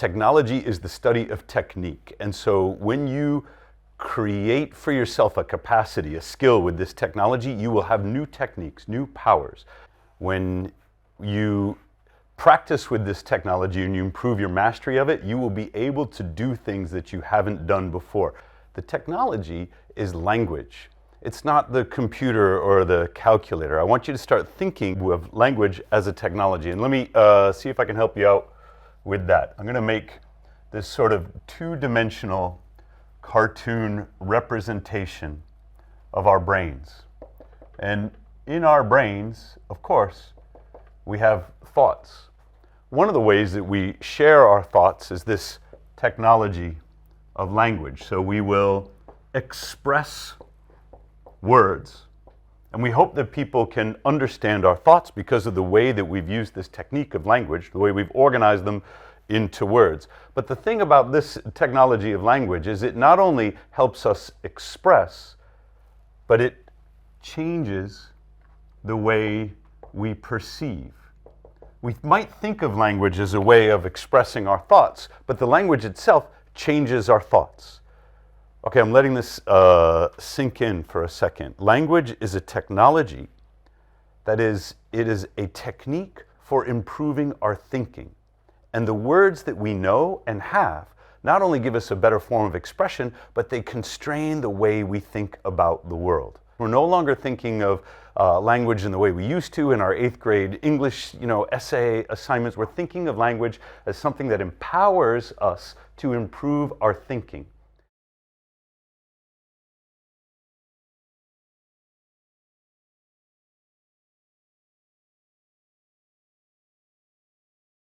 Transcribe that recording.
Technology is the study of technique. And so when you create for yourself a capacity, a skill with this technology, you will have new techniques, new powers. When you practice with this technology and you improve your mastery of it, you will be able to do things that you haven't done before. The technology is language. It's not the computer or the calculator. I want you to start thinking of language as a technology. And let me see if I can help you out with that. I'm going to make this sort of two-dimensional cartoon representation of our brains. And in our brains, of course, we have thoughts. One of the ways that we share our thoughts is this technology of language. So we will express words, and we hope that people can understand our thoughts because of the way that we've used this technique of language, the way we've organized them into words. But the thing about this technology of language is it not only helps us express, but it changes the way we perceive. We might think of language as a way of expressing our thoughts, but the language itself changes our thoughts. Okay, I'm letting this sink in for a second. Language is a technology it is a technique for improving our thinking. And the words that we know and have not only give us a better form of expression, but they constrain the way we think about the world. We're no longer thinking of language in the way we used to in our 8th grade English, essay assignments. We're thinking of language as something that empowers us to improve our thinking.